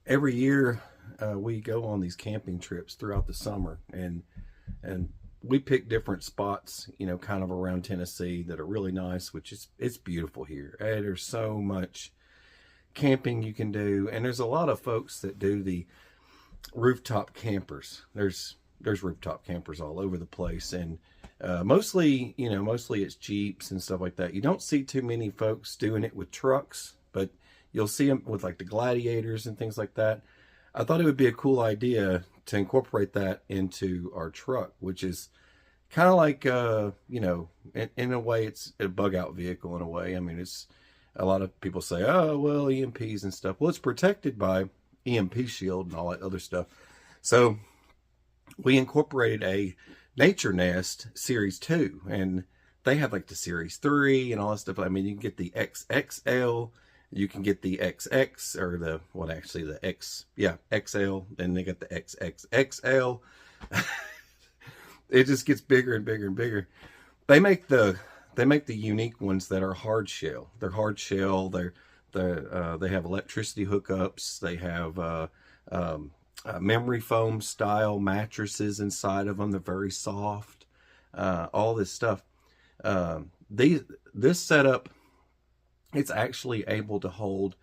every year we go on these camping trips throughout the summer, and we pick different spots, you know, kind of around Tennessee that are really nice, which is, it's beautiful here. And there's so much camping you can do, and there's a lot of folks that do the rooftop campers. There's rooftop campers all over the place, and mostly it's Jeeps and stuff like that. You don't see too many folks doing it with trucks, but you'll see them with like the Gladiators and things like that. I thought it would be a cool idea to incorporate that into our truck, which is kind of like, you know, in a way, it's a bug out vehicle in a way. I mean, it's, a lot of people say, oh, well, EMPs and stuff. Well, it's protected by EMP shield and all that other stuff. So we incorporated a Naturnest Series 2, and they have like the Series 3 and all that stuff. I mean, you can get the XXL, you can get the XX, or the, what, actually the X, yeah, XL, and they got the XXXL. It just gets bigger and bigger and bigger. They make the unique ones that are hard shell. They're hard shell. They have electricity hookups. They have memory foam style mattresses inside of them. They're very soft. All this stuff. This setup, it's actually able to hold.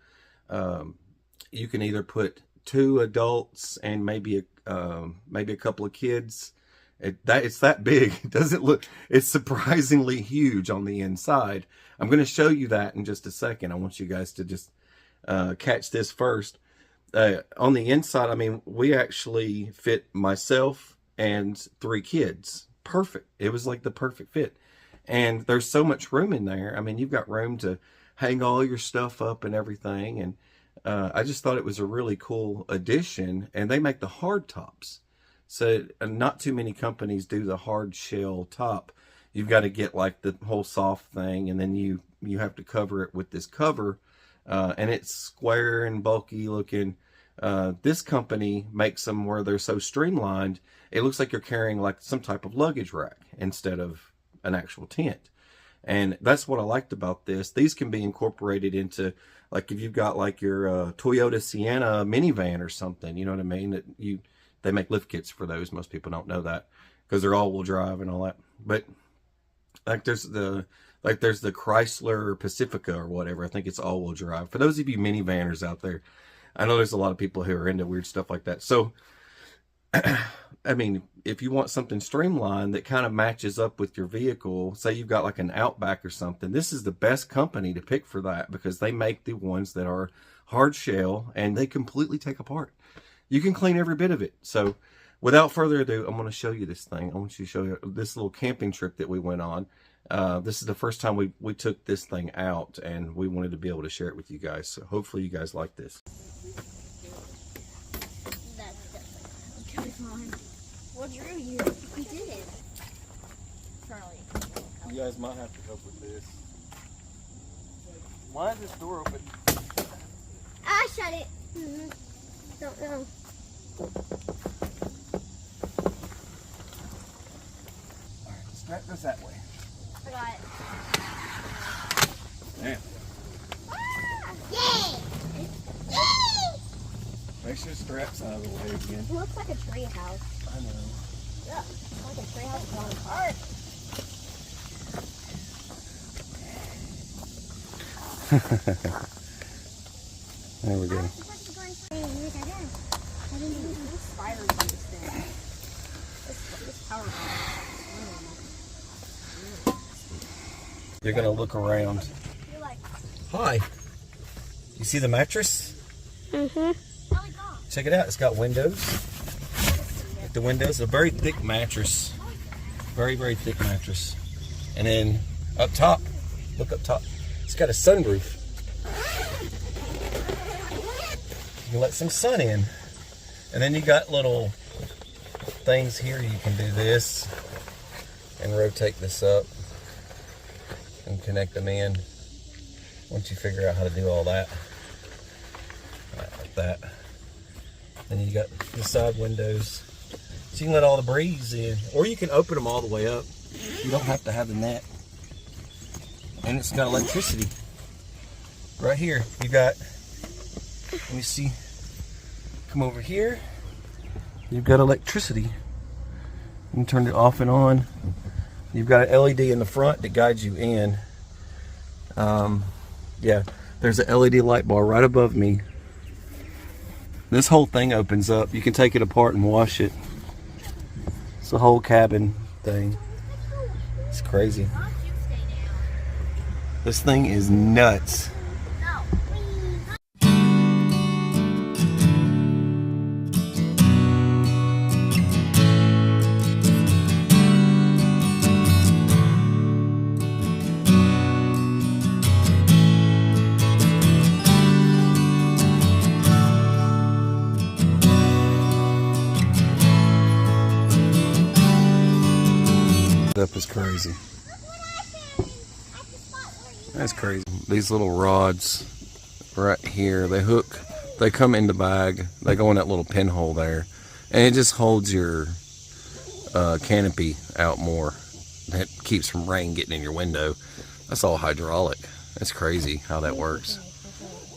You can either put 2 adults and maybe a couple of kids. It's that big. It doesn't look, it's surprisingly huge on the inside. I'm going to show you that in just a second. I want you guys to just catch this first. On the inside, I mean, we actually fit myself and 3 kids. Perfect. It was like the perfect fit. And there's so much room in there. I mean, you've got room to hang all your stuff up and everything. And I just thought it was a really cool addition. And they make the hard tops. So not too many companies do the hard shell top. You've got to get like the whole soft thing, and then you have to cover it with this cover, and it's square and bulky looking. This company makes them where they're so streamlined, it looks like you're carrying like some type of luggage rack instead of an actual tent. And that's what I liked about this. These can be incorporated into, like, if you've got like your Toyota Sienna minivan or something, you know what I mean? They make lift kits for those. Most people don't know that because they're all-wheel drive and all that. But like there's the Chrysler Pacifica or whatever. I think it's all-wheel drive. For those of you minivanners out there, I know there's a lot of people who are into weird stuff like that. So, I mean, if you want something streamlined that kind of matches up with your vehicle, say you've got like an Outback or something, this is the best company to pick for that, because they make the ones that are hard shell and they completely take apart. You can clean every bit of it. So without further ado, I'm going to show you this thing. I want you to show you this little camping trip that we went on. This is the first time we took this thing out, and we wanted to be able to share it with you guys. So hopefully you guys like this. That's definitely fine. What drew you? You did it. Charlie. You guys might have to help with this. Why is this door open? I shut it. Don't know. Alright, strap this that way. I got it. Now, Yay! make sure the strap's out of the way again. It looks like a tree house. I know. Yeah, it's like a tree house falling apart. There we go. Spiders on this thing. This power line. You're gonna look around. You're like, Hi. You see the mattress? mm-hmm. Check it out. It's got windows. The windows, a very thick mattress. Very, very thick mattress. And then up top, look up top. It's got a sunroof. You can let some sun in. And then you got little things here. You can do this and rotate this up and connect them in once you figure out how to do all that. Like that. Then you got the side windows, so you can let all the breeze in, or you can open them all the way up. You don't have to have the net. And it's got electricity right here. You got, let me see, Come over here. You've got electricity. You can turn it off and on. You've got an LED in the front that guides you in. Yeah, there's an LED light bar right above me. This whole thing opens up. You can take it apart and wash it. It's a whole cabin thing. It's crazy. This thing is nuts. Up is crazy. That's crazy. These little rods right here, they come in the bag, they go in that little pinhole there, and it just holds your canopy out more. That keeps from rain getting in your window. That's all hydraulic. That's crazy how that works.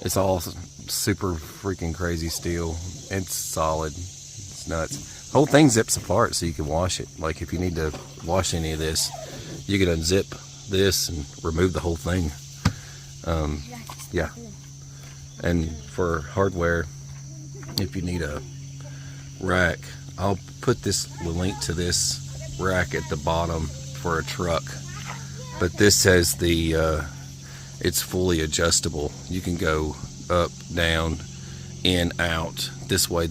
It's all super freaking crazy steel. It's solid. It's nuts. The whole thing zips apart so you can wash it. Like if you need to wash any of this, you can unzip this and remove the whole thing. Yeah. And for hardware, if you need a rack, I'll put the link to this rack at the bottom for a truck. But this has it's fully adjustable. You can go up, down, in, out, this way.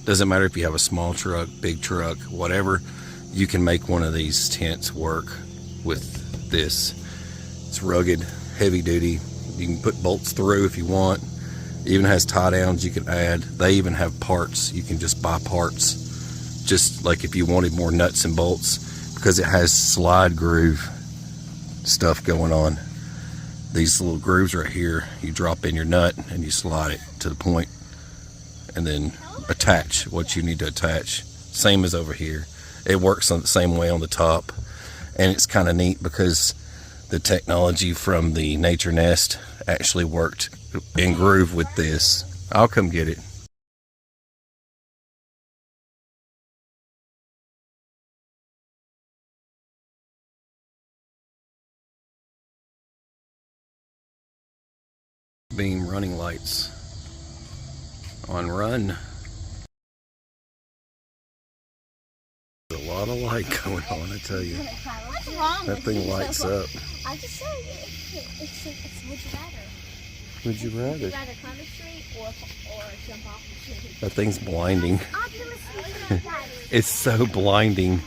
Doesn't matter if you have a small truck, big truck, whatever. You can make one of these tents work with this. It's rugged, heavy duty. You can put bolts through if you want. It even has tie downs you can add. They even have parts. You can just buy parts. Just like if you wanted more nuts and bolts, because it has slide groove stuff going on. These little grooves right here, you drop in your nut and you slide it to the point and then attach what you need to attach. Same as over here. It works on the same way on the top, and it's kind of neat because the technology from the Naturnest actually worked in groove with this. I'll come get it. Beam running lights on run. There's a lot of light going on, I tell you. What's wrong That thing lights up. I just said it's would you rather? Would you rather? Would you rather climb a tree or jump off the tree? That thing's blinding. Optimus Prime. It's so blinding. I'd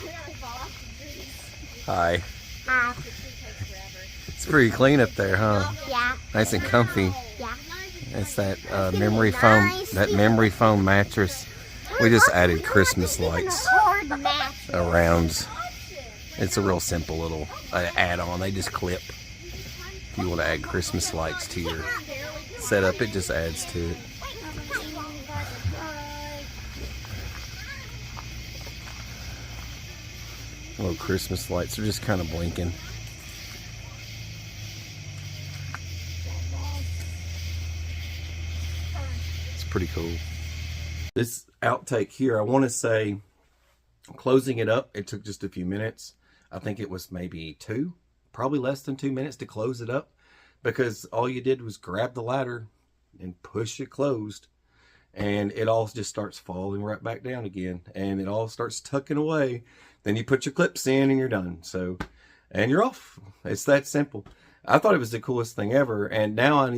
rather fall off the trees. Hi. The tree takes forever. It's pretty clean up there, huh? Yeah. Nice and comfy. Yeah. It's that memory foam mattress. We just added Christmas lights around. It's a real simple little add-on. They just clip. If you want to add Christmas lights to your setup, it just adds to it. Little Christmas lights are just kind of blinking. It's pretty cool. This outtake here, I want to say, closing it up, it took just a few minutes. I think it was maybe probably less than 2 minutes to close it up, because all you did was grab the ladder and push it closed, and it all just starts falling right back down again, and it all starts tucking away. Then you put your clips in and you're done. So, and you're off. It's that simple. I thought it was the coolest thing ever, and now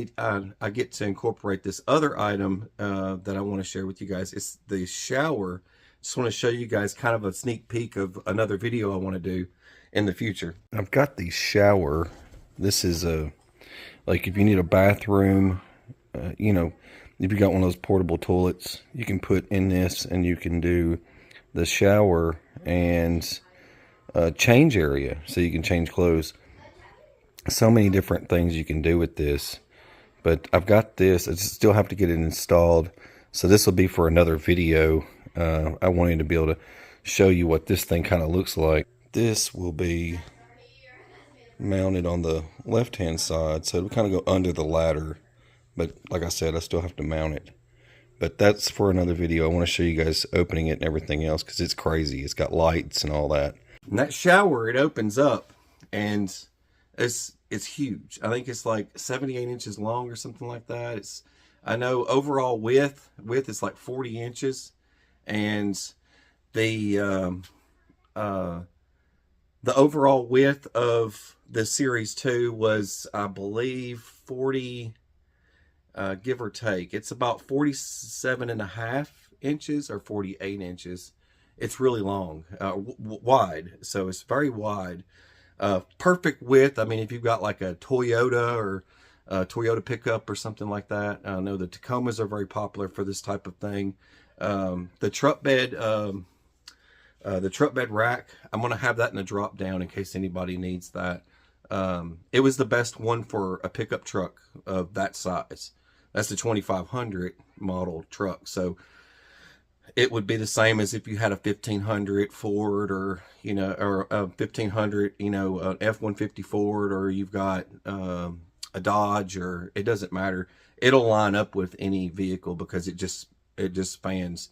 I get to incorporate this other item that I want to share with you guys. It's the shower. Just want to show you guys kind of a sneak peek of another video I want to do in the future. I've got the shower. This is like if you need a bathroom, you know, if you got one of those portable toilets, you can put in this, and you can do the shower and change area, so you can change clothes. So many different things you can do with this, but I've got this. I still have to get it installed, so this will be for another video. I wanted to be able to show you what this thing kind of looks like. This will be mounted on the left hand side, so it'll kind of go under the ladder, but like I said, I still have to mount it But that's for another video. I want to show you guys opening it and everything else because it's crazy. It's got lights and all that. And that shower, it opens up and it's huge. I think it's like 78 inches long or something like that. I know overall width is like 40 inches, and the overall width of the Series 2 was, I believe, 40, give or take. It's about 47.5 inches or 48 inches. It's really long, wide. So it's very wide. Perfect width. I mean, if you've got like a Toyota or a Toyota pickup or something like that. I know the Tacomas are very popular for this type of thing. The truck bed rack, I'm going to have that in a drop down in case anybody needs that. It was the best one for a pickup truck of that size. That's the 2500 model truck. So it would be the same as if you had a 1500 Ford or, you know, or a 1500, you know, an F-150 Ford, or you've got a Dodge, or it doesn't matter. It'll line up with any vehicle because it just spans.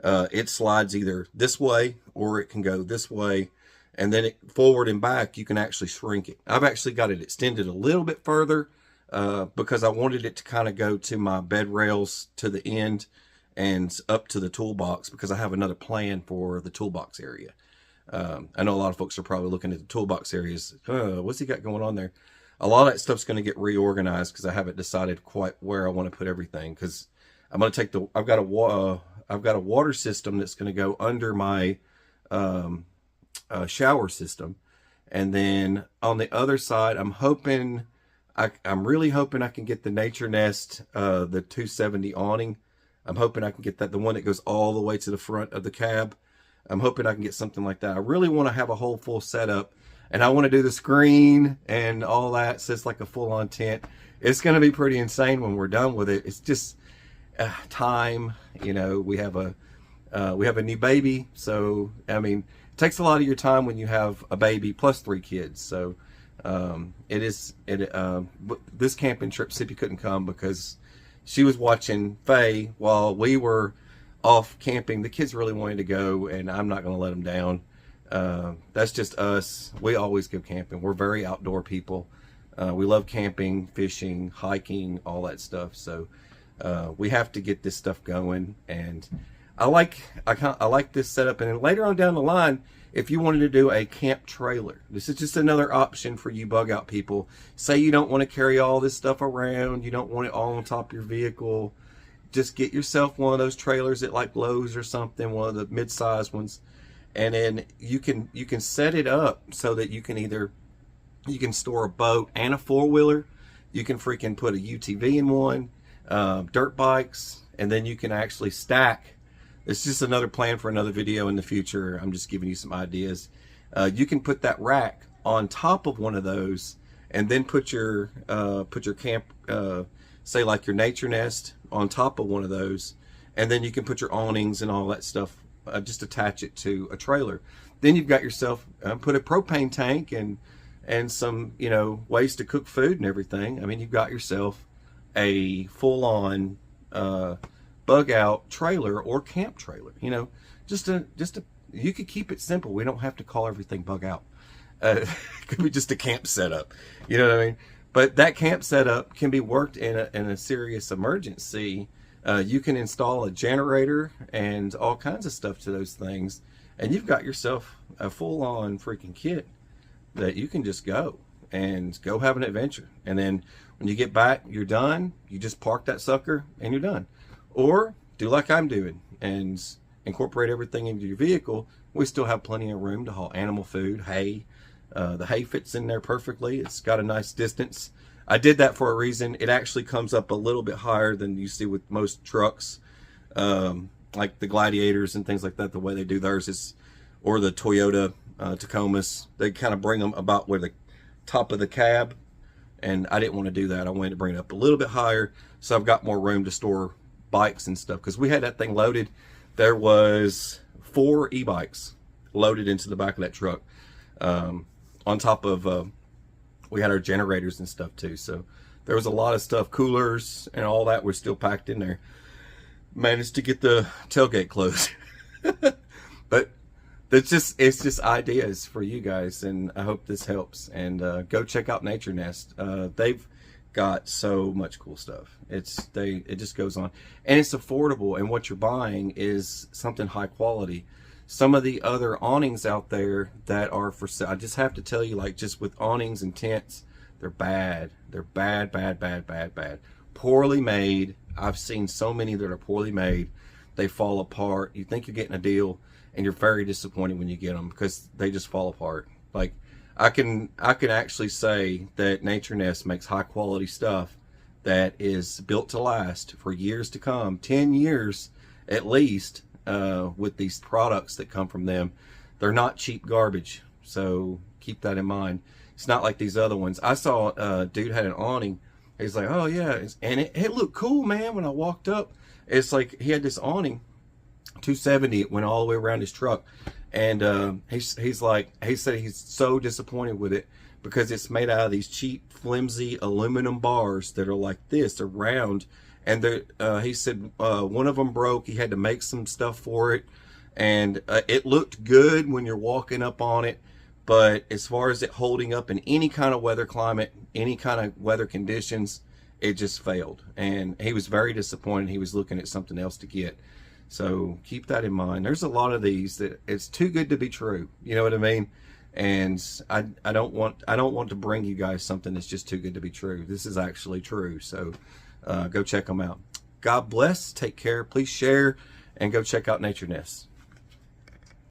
It slides either this way or it can go this way, and then forward and back you can actually shrink it. I've actually got it extended a little bit further because I wanted it to kind of go to my bed rails to the end and up to the toolbox, because I have another plan for the toolbox area. I know a lot of folks are probably looking at the toolbox areas. What's he got going on there? A lot of that stuff's going to get reorganized because I haven't decided quite where I want to put everything. Because I'm going to take I've got a water system that's going to go under my shower system, and then on the other side, I'm really hoping I can get the Naturnest, the 270 awning. I'm hoping I can get that, the one that goes all the way to the front of the cab. I'm hoping I can get something like that. I really want to have a whole full setup, and I want to do the screen and all that, so it's like a full-on tent. It's going to be pretty insane when we're done with it. It's just time, you know. We have a new baby, so I mean, it takes a lot of your time when you have a baby plus 3 kids. So this camping trip, Sippy couldn't come because she was watching Faye while we were off camping. The kids really wanted to go, and I'm not going to let them down. That's just us. We always go camping. We're very outdoor people. We love camping, fishing, hiking, all that stuff. So we have to get this stuff going, and I like this setup. And then later on down the line, if you wanted to do a camp trailer, this is just another option for you bug out people. Say you don't want to carry all this stuff around, you don't want it all on top of your vehicle, just get yourself one of those trailers at like Lowe's or something, one of the mid-sized ones, and then you can set it up so that you can store a boat and a 4-wheeler. You can freaking put a UTV in one, dirt bikes, and then you can actually stack. It's just another plan for another video in the future. I'm just giving you some ideas. You can put that rack on top of one of those, and then put your camp, say like your Naturnest, on top of one of those, and then you can put your awnings and all that stuff. Just attach it to a trailer. Then you've got yourself put a propane tank and some, you know, ways to cook food and everything. I mean, you've got yourself a full-on bug out trailer or camp trailer. You know, you could keep it simple. We don't have to call everything bug out. It could be just a camp setup. You know what I mean? But that camp setup can be worked in a serious emergency. You can install a generator and all kinds of stuff to those things, and you've got yourself a full-on freaking kit that you can just go have an adventure. And then when you get back, you're done. You just park that sucker and you're done. Or do like I'm doing and incorporate everything into your vehicle. We still have plenty of room to haul animal food, hay. The hay fits in there perfectly. It's got a nice distance. I did that for a reason. It actually comes up a little bit higher than you see with most trucks, like the Gladiators and things like that. The way they do theirs is, or the Toyota Tacomas, they kind of bring them about where the top of the cab, and I didn't want to do that. I wanted to bring it up a little bit higher, so I've got more room to store bikes and stuff, because we had that thing loaded. There was 4 e-bikes loaded into the back of that truck, on top of we had our generators and stuff too. So there was a lot of stuff. Coolers and all that were still packed in there. managed to get the tailgate closed. But it's just ideas for you guys, and I hope this helps. And go check out Naturnest. They've got so much cool stuff. It just goes on, and it's affordable. And what you're buying is something high quality. Some of the other awnings out there that are for sale, I just have to tell you, like, just with awnings and tents, they're bad. They're bad, bad, bad, bad, bad. Poorly made. I've seen so many that are poorly made. They fall apart. You think you're getting a deal, and you're very disappointed when you get them because they just fall apart. Like, I can actually say that Naturnest makes high quality stuff that is built to last for years to come, 10 years at least. With these products that come from them, they're not cheap garbage, so keep that in mind. It's not like these other ones. I saw a dude had an awning. He's like, oh yeah, and it looked cool, man. When I walked up, it's like he had this awning, 270. It went all the way around his truck, and he's like, he said he's so disappointed with it because it's made out of these cheap, flimsy aluminum bars that are like this. They're round. And he said one of them broke. He had to make some stuff for it. And it looked good when you're walking up on it. But as far as it holding up in any kind of weather climate, any kind of weather conditions, it just failed. And he was very disappointed. He was looking at something else to get. So keep that in mind. There's a lot of these that it's too good to be true. You know what I mean? And I don't want to bring you guys something that's just too good to be true. This is actually true. So go check them out. God bless. Take care. Please share and go check out Naturnest.